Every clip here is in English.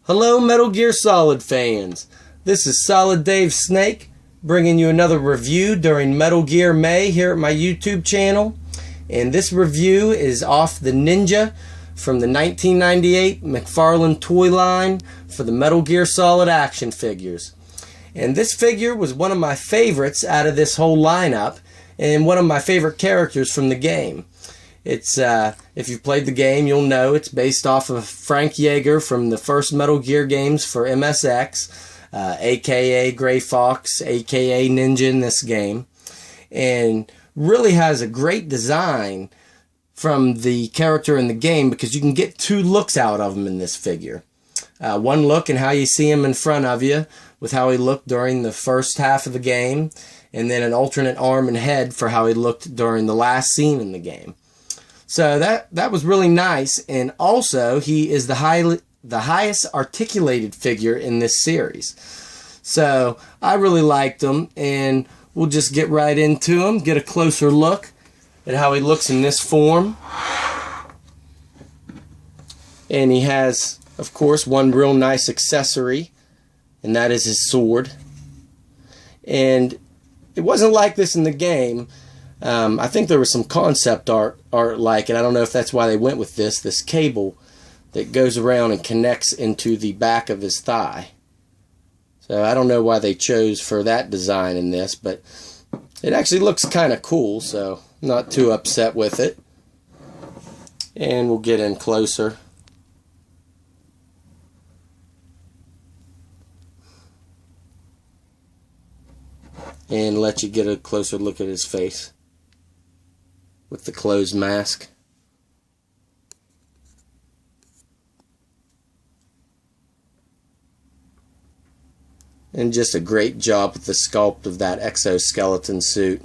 Hello Metal Gear Solid fans, this is Solid Dave Snake bringing you another review during Metal Gear May here at my YouTube channel. And this review is off the Ninja from the 1998 McFarlane toy line for the Metal Gear Solid action figures. And this figure was one of my favorites out of this whole lineup and one of my favorite characters from the game. It's if you've played the game, you'll know it's based off of Frank Yeager from the first Metal Gear games for MSX, aka Gray Fox, aka Ninja in this game, and really has a great design from the character in the game because you can get two looks out of him in this figure. One look and how you see him in front of you with how he looked during the first half of the game, and then an alternate arm and head for how he looked during the last scene in the game. So that was really nice, and also he is the highest articulated figure in this series. So I really liked him, and we'll just get right into him, get a closer look at how he looks in this form. And he has, of course, one real nice accessory, and that is his sword. And it wasn't like this in the game. I think there was some concept art like it. I don't know if that's why they went with this cable that goes around and connects into the back of his thigh. So I don't know why they chose for that design in this, but it actually looks kind of cool, so I'm not too upset with it. And we'll get in closer. And let you get a closer look at his face with the closed mask. And just a great job with the sculpt of that exoskeleton suit.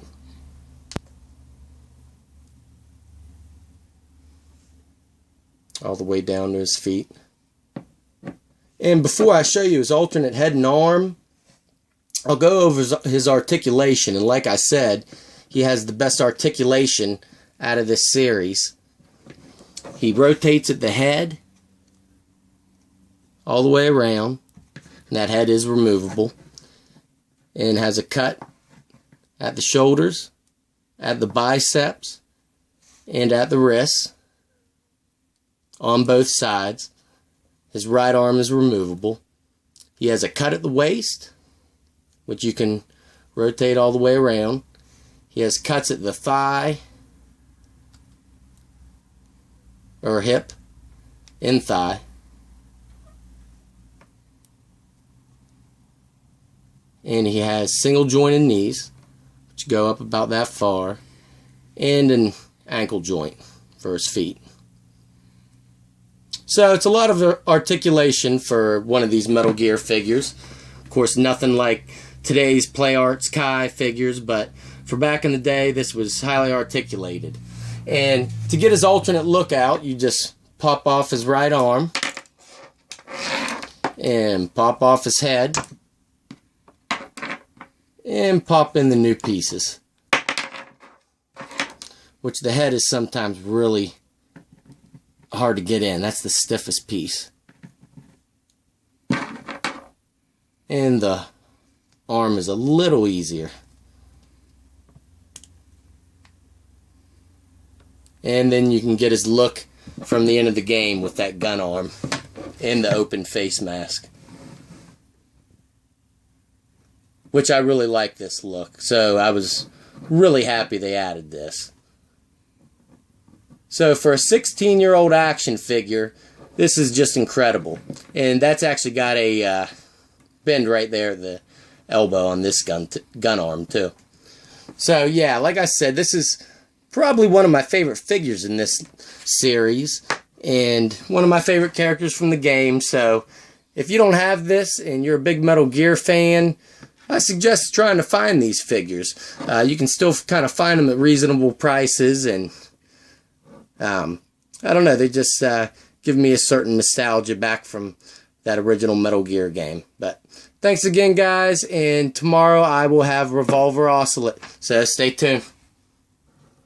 All the way down to his feet. And before I show you his alternate head and arm, I'll go over his articulation. And like I said, he has the best articulation out of this series. He rotates at the head all the way around, and that head is removable, and has a cut at the shoulders, at the biceps, and at the wrists on both sides. His right arm is removable. He has a cut at the waist, which you can rotate all the way around. He has cuts at the thigh, or hip, and thigh. And he has single jointed knees, which go up about that far, and an ankle joint for his feet. So it's a lot of articulation for one of these Metal Gear figures. Of course, nothing like today's Play Arts Kai figures, but for back in the day, this was highly articulated. And to get his alternate look out, you just pop off his right arm and pop off his head and pop in the new pieces, which the head is sometimes really hard to get in. That's the stiffest piece. And the arm is a little easier. And then you can get his look from the end of the game with that gun arm and the open face mask, which I really like this look. So I was really happy they added this. So for a 16-year-old action figure, this is just incredible. And that's actually got a bend right there at the elbow on this gun arm too. So yeah, like I said, this is probably one of my favorite figures in this series, and one of my favorite characters from the game. So if you don't have this and you're a big Metal Gear fan, I suggest trying to find these figures. You can still kind of find them at reasonable prices, and I don't know, they just give me a certain nostalgia back from that original Metal Gear game. But thanks again, guys, and tomorrow I will have Revolver Ocelot, so stay tuned.